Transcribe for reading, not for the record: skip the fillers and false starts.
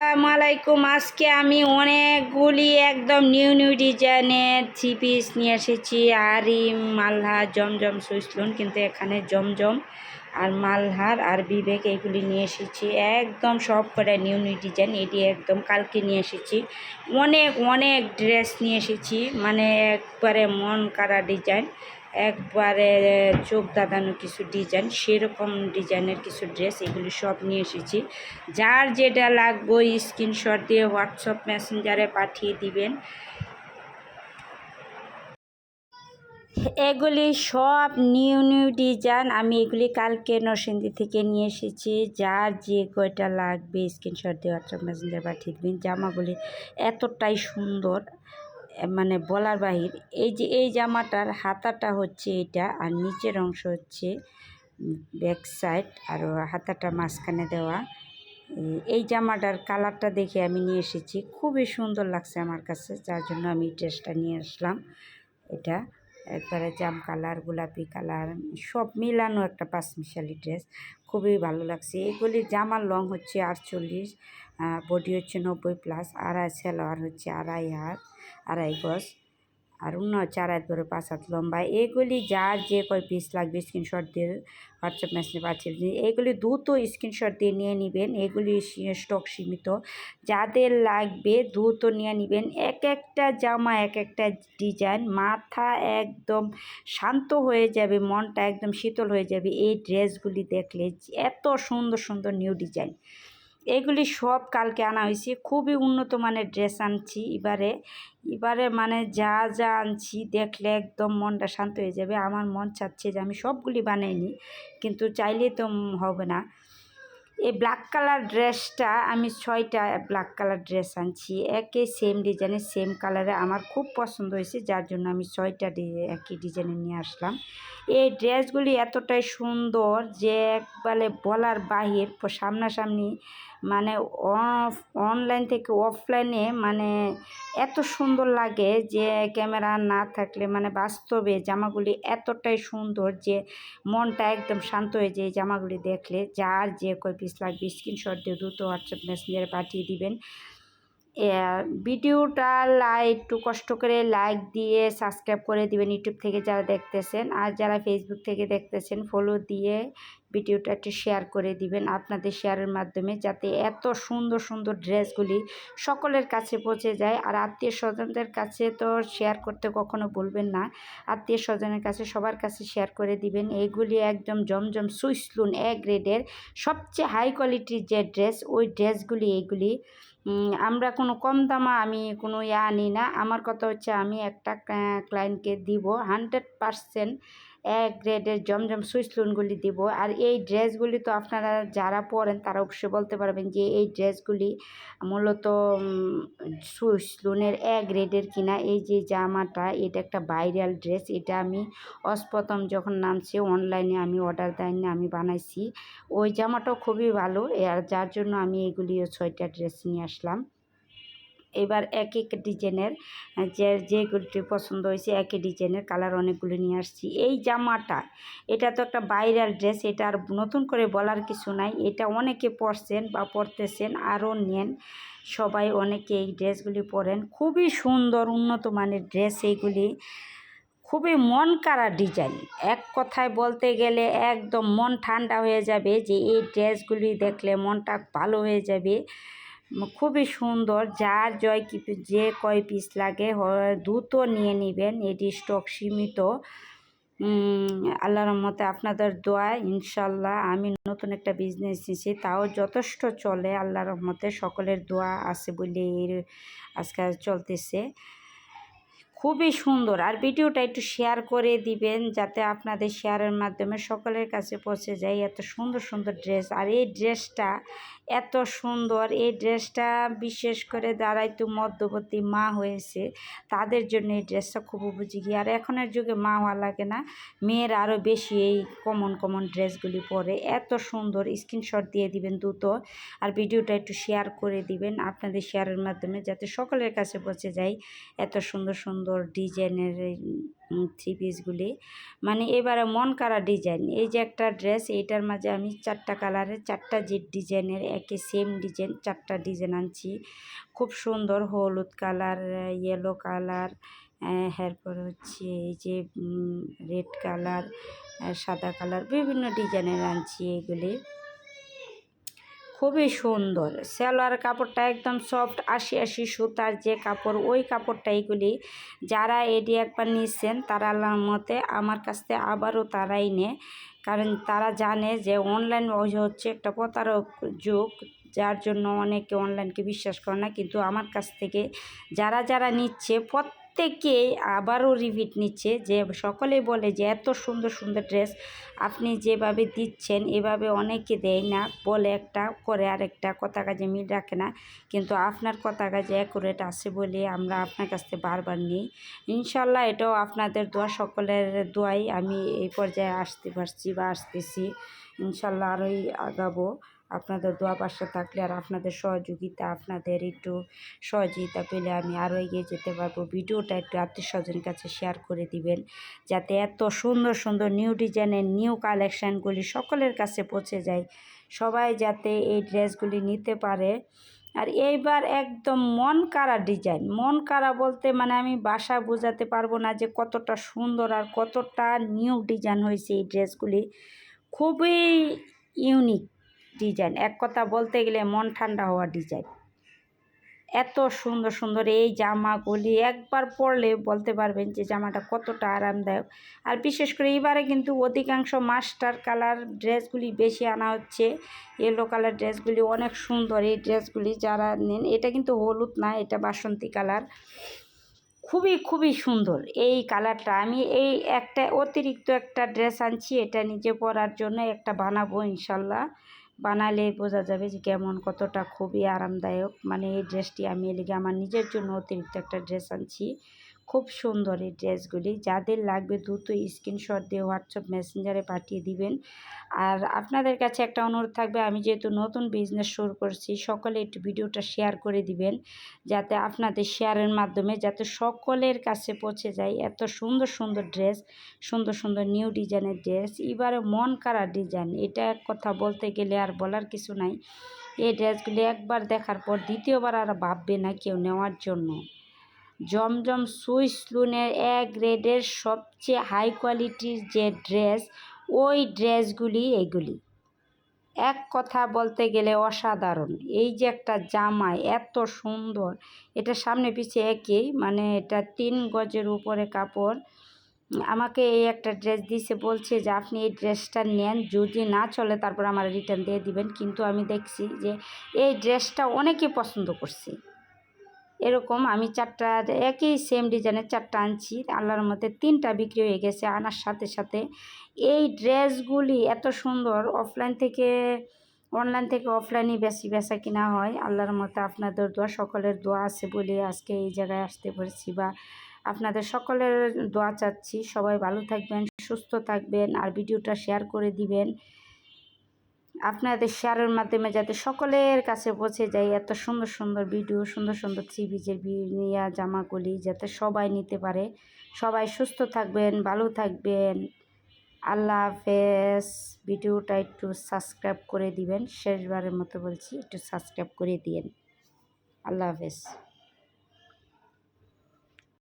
আসসালামাইকুম। আজকে আমি অনেকগুলি একদম নিউ নিউ ডিজাইনের থ্রি পিস নিয়ে এসেছি। আরিম, মালহার, জমজম, সুইসলুন, কিন্তু এখানে জমজম আর মালহার আর বিবেক এইগুলি নিয়ে এসেছি। একদম সব করে নিউ নিউ ডিজাইন। এটি একদম কালকে নিয়ে এসেছি। অনেক অনেক ড্রেস নিয়ে এসেছি, মানে একবারে মন কাড়া ডিজাইন, একবারে চোখ দাদানো কিছু ডিজাইন, সেরকম ডিজাইনের কিছু ড্রেস, এগুলি সব নিয়ে এসেছি। যার যেটা লাগবে স্ক্রিনশট দিয়ে হোয়াটসঅ্যাপ মেসেঞ্জারে পাঠিয়ে দিবেন। এগুলি সব নিউ নিউ ডিজাইন। আমি এগুলি কালকে নরসিংদী থেকে নিয়ে এসেছি। যার যে কয়টা লাগবে স্ক্রিনশট দিয়ে হোয়াটসঅ্যাপ মেসেঞ্জারে পাঠিয়ে দেবেন। জামাগুলি এতটাই সুন্দর, মানে বলার বাহির। এই জামাটার হাতাটা হচ্ছে এটা, আর নিচের অংশ হচ্ছে ব্যাক সাইড, আর হাতাটা মাঝখানে দেওয়া। এই জামাটার কালারটা দেখে আমি নিয়ে এসেছি, খুবই সুন্দর লাগছে আমার কাছে, যার জন্য আমি ড্রেসটা নিয়ে আসলাম। এটা একবারে জাম কালার, গোলাপি কালার, সব মিলানো একটা পাঁচমিশালি ড্রেস, খুবই ভালো লাগছে। এগুলির জামার লং হচ্ছে 48, বডি হচ্ছে 90+, আড়াই সেলোয়ার হচ্ছে আড়াই গজ, আর অন্য হচ্ছে 2.5 হাত লম্বা। এগুলি যার যে কয় পিস লাগবে স্ক্রিনশট দিয়ে হোয়াটসঅ্যাপ মেসেজে পাঠিয়ে দিন। এগুলি দ্রুত স্ক্রিনশট দিয়ে নিয়ে নেবেন। এগুলি স্টক সীমিত, যাদের লাগবে দ্রুত নিয়ে নেবেন। এক একটা জামা, এক একটা ডিজাইন, মাথা একদম শান্ত হয়ে যাবে, মনটা একদম শীতল হয়ে যাবে এই ড্রেসগুলি দেখলে। এত সুন্দর সুন্দর নিউ ডিজাইন, এগুলি সব কালকে আনা হয়েছে। খুবই উন্নত মানের ড্রেস আনছি এবারে মানে যা যা আনছি দেখলে একদম মনটা শান্ত হয়ে যাবে। আমার মন চাচ্ছে যে আমি সবগুলি বানাই নিই, কিন্তু চাইলে তো হবে না। এই ব্ল্যাক কালার ড্রেসটা আমি 6টা ব্ল্যাক কালার ড্রেস আনছি, একই সেম ডিজাইনের, সেম কালারে। আমার খুব পছন্দ হয়েছে, যার জন্য আমি 6টা একই ডিজাইনের নিয়ে আসলাম। এই ড্রেসগুলি এতটাই সুন্দর যে একবারে বলার বাহির। সামনাসামনি মানে অনলাইন থেকে অফলাইনে মানে এত সুন্দর লাগে যে ক্যামেরা না থাকলে, মানে বাস্তবে জামাগুলি এতটাই সুন্দর যে মনটা একদম শান্ত হয়ে যায় এই জামাগুলি দেখলে। যার যে কয় পিস লাগবে স্ক্রিনশট দিয়ে দ্রুত হোয়াটসঅ্যাপ মেসেঞ্জারে পাঠিয়ে দিবেন। ভিডিওটা একটু কষ্ট করে লাইক দিয়ে সাবস্ক্রাইব করে দিবেন ইউটিউব থেকে যারা দেখতেছেন, আর যারা ফেসবুক থেকে দেখতেছেন ফলো দিয়ে ভিডিওটা একটু শেয়ার করে দিবেন আপনাদের শেয়ারের মাধ্যমে, যাতে এত সুন্দর সুন্দর ড্রেসগুলি সকলের কাছে পৌঁছে যায়। আর আত্মীয় স্বজনদের কাছে তো শেয়ার করতে কখনো ভুলবেন না, আত্মীয় স্বজনের কাছে সবার কাছে শেয়ার করে দিবেন। এইগুলি একদম জমজম সুইসলুন গ্রেডের সবচেয়ে হাই কোয়ালিটির যে ড্রেস, ওই ড্রেসগুলি এইগুলি। আমরা কোনো কম দামা আমি কোনো আনি না। আমার কথা হচ্ছে আমি একটা ক্লায়েন্টকে দিব 100% গ্রেডের জমজম সুইসলুনগুলি দিব। আর এই ড্রেসগুলি তো আপনারা যারা পরেন তারা অবশ্যই বলতে পারবেন যে এই ড্রেসগুলি মূলত সুইসলুনের গ্রেডের কিনা। এই যে জামাটা, এটা একটা ভাইরাল ড্রেস, এটা আমি প্রথম যখন নামছে অনলাইনে আমি অর্ডার দেয়নি, আমি বানাইছি। ওই জামাটাও খুবই ভালো, আর যার জন্য আমি এগুলিও 6টা ড্রেস নিয়ে আসলাম। এবার এক এক ডিজাইনের যেগুলি পছন্দ হয়েছে একই ডিজাইনের কালার অনেকগুলো নিয়ে আসছি। এই জামাটা, এটা তো একটা ভাইরাল ড্রেস, এটা আর নতুন করে বলার কিছু নাই। এটা অনেকে পরছেন বা পরতেছেন, আরও নেন সবাই, অনেকে এই ড্রেসগুলি পরেন। খুবই সুন্দর উন্নত মানের ড্রেস এইগুলি, খুবই মন কাড়া ডিজাইন। এক কথায় বলতে গেলে একদম মন ঠান্ডা হয়ে যাবে যে এই ড্রেসগুলি দেখলে মনটা ভালো হয়ে যাবে। খুবই সুন্দর। যার যে কয় পিস লাগে দ্রুত নিয়ে নেবেন, এটি স্টক সীমিত। আল্লাহর রহমতে আপনাদের দোয়ায় ইনশাল্লাহ আমি নতুন একটা বিজনেস নিয়েছি, তাও যথেষ্ট চলে আল্লাহর রহমতে। সকলের দোয়া আছে বলে আজকে চলতেছে। খুবই সুন্দর। আর ভিডিওটা একটু শেয়ার করে দিবেন, যাতে আপনাদের শেয়ারের মাধ্যমে সকলের কাছে পৌঁছে যায় এত সুন্দর সুন্দর ড্রেস। আর এই ড্রেসটা এত সুন্দর, এই ড্রেসটা বিশেষ করে যারা একটু মধ্যবর্তী মা হয়েছে তাদের জন্য এই ড্রেসটা খুব উপযোগী। আর এখনের যুগে মা হওয়া লাগে না, মেয়েরা আরও বেশি এই কমন ড্রেসগুলি পরে। এত সুন্দর, স্ক্রিনশট দিয়ে দিবেন দ্রুত, আর ভিডিওটা একটু শেয়ার করে দিবেন আপনাদের শেয়ারের মাধ্যমে, যাতে সকলের কাছে পৌঁছে যায় এত সুন্দর সুন্দর ডিজাইনের থ্রি পিসগুলি, মানে এবারে মন কাড়া ডিজাইন। এই যে একটা ড্রেস, এইটার মাঝে আমি 4টা কালারের 4টা ডিজাইনের একই সেম ডিজাইন 4টা ডিজাইন আনছি। খুব সুন্দর, হলুদ কালার, ইয়েলো কালার, এরপর হচ্ছে এই যে রেড কালার, সাদা কালার, বিভিন্ন ডিজাইনের আনছি এইগুলি। খুবই সুন্দর। সালোয়ার কাপড়টা একদম সফট, 80 সুতার যে কাপড়, ওই কাপড়টা এইগুলি। যারা এটি একবার নিচ্ছেন তারা আল্লাহর মতে আমার কাছ থেকে আবারও তারাই নেয়, কারণ তারা জানে যে অনলাইন হচ্ছে একটা প্রতারক যুগ, যার জন্য অনেকে অনলাইনকে বিশ্বাস করে না। কিন্তু আমার কাছ থেকে যারা যারা নিচ্ছে প্রত্যেকেই আবারও রিপিট নিচ্ছে, যে সকলেই বলে যে এত সুন্দর সুন্দর ড্রেস আপনি যেভাবে দিচ্ছেন এভাবে অনেকে দেয় না, বলে একটা করে আরেকটা, কথা কাজে মিল রাখে না। কিন্তু আপনার কথা কাজে অ্যাকুরেট আছে বলে আমরা আপনার কাছ থেকে বারবার নিই। ইনশাল্লাহ এটাও আপনাদের দোয়া, সকলের দোয়াই আমি এই পর্যায়ে আসতে পারছি বা আসতেছি। ইনশাল্লাহ আরোই আগাবো আপনাদের দোয়া পাশে থাকলে, আর আপনাদের সহযোগিতা, আপনাদের একটু সহযোগিতা পেলে আমি আরও এগিয়ে যেতে পারবো। ভিডিওটা একটু আত্মীয় স্বজনের কাছে শেয়ার করে দিবেন, যাতে এত সুন্দর সুন্দর নিউ ডিজাইনের নিউ কালেকশানগুলি সকলের কাছে পৌঁছে যায়, সবাই যাতে এই ড্রেসগুলি নিতে পারে। আর এইবার একদম মন কাড়া ডিজাইন, মন কাড়া বলতে মানে আমি বাসা বোঝাতে পারবো না যে কতটা সুন্দর আর কতটা নিউ ডিজাইন হয়েছে এই ড্রেসগুলি। খুবই ইউনিক ডিজাইন, এক কথা বলতে গেলে মন ঠান্ডা হওয়া ডিজাইন। এত সুন্দর সুন্দর এই জামাগুলি একবার পরলে বলতে পারবেন যে জামাটা কতটা আরামদায়ক। আর বিশেষ করে এবারে কিন্তু অধিকাংশ মাস্টার কালার ড্রেসগুলি বেশি আনা হচ্ছে, ইয়েলো কালার ড্রেসগুলি অনেক সুন্দর। এই ড্রেসগুলি যারা নেন, এটা কিন্তু হলুদ না, এটা বাসন্তী কালার, খুবই খুবই সুন্দর এই কালারটা। আমি এই একটা অতিরিক্ত একটা ড্রেস আনছি, এটা নিজে পরার জন্য একটা বানাবো ইনশাল্লাহ। বানালে বোঝা যাবে যে কেমন, কতটা খুবই আরামদায়ক। মানে এই ড্রেসটি আমি এদিকে আমার নিজের জন্য অতিরিক্ত একটা ড্রেস আনছি। খুব সুন্দর এই ড্রেসগুলি। যাদের লাগবে দ্রুত স্ক্রিনশট দিয়ে হোয়াটসঅ্যাপ মেসেঞ্জারে পাঠিয়ে দিবেন। আর আপনাদের কাছে একটা অনুরোধ থাকবে, আমি যেহেতু নতুন বিজনেস শুরু করছি, সকলে একটু ভিডিওটা শেয়ার করে দিবেন, যাতে আপনাদের শেয়ারের মাধ্যমে যাতে সকলের কাছে পৌঁছে যায় এত সুন্দর সুন্দর ড্রেস, সুন্দর সুন্দর নিউ ডিজাইনের ড্রেস। এবারে মন কাড়া ডিজাইন, এটা এক কথা বলতে গেলে আর বলার কিছু নাই। এই ড্রেসগুলি একবার দেখার পর দ্বিতীয়বার আর ভাববে না কেউ নেওয়ার জন্য। জমজম সুইস লুনের এক গ্রেডের সবচেয়ে হাই কোয়ালিটির যে ড্রেস, ওই ড্রেসগুলি এইগুলি। এক কথা বলতে গেলে অসাধারণ। এই যে একটা জামা এত সুন্দর, এটা সামনে পিছিয়ে একই, মানে এটা 3 গজের উপরে কাপড়। আমাকে এই একটা ড্রেস দিয়েছে, বলছে যে আপনি এই ড্রেসটা নেন, যদি না চলে তারপর আমার রিটার্ন দিয়ে দিবেন। কিন্তু আমি দেখছি যে এই ড্রেসটা অনেকেই পছন্দ করছে। এরকম আমি 4টা একই সেম ডিজাইনের 4টা আনছি, আল্লাহর মধ্যে 3টা বিক্রি হয়ে গেছে। আনার সাথে সাথে এই ড্রেসগুলি এত সুন্দর, অনলাইন থেকে অফলাইনই বেশি বেচা কিনা হয়। আল্লাহর মতে আপনাদের দোয়া, সকলের দোয়া আছে বলে আজকে এই জায়গায় আসতে পারছি, বা আপনাদের সকলের দোয়া চাচ্ছি। সবাই ভালো থাকবেন, সুস্থ থাকবেন, আর ভিডিওটা শেয়ার করে দিবেন। আপনাদের শেয়ারের মাধ্যমে যাতে সকলের কাছে পৌঁছে যায় এত সুন্দর সুন্দর ভিডিও, সুন্দর সুন্দর থ্রি পিসের নিয়া জামাগুলি, যাতে সবাই নিতে পারে। সবাই সুস্থ থাকবেন, ভালো থাকবেন। আল্লাহ হাফেজ। ভিডিওটা একটু সাবস্ক্রাইব করে দিবেন, শেষবারের মতো বলছি একটু সাবস্ক্রাইব করে দিয়েন। আল্লাহ হাফেজ।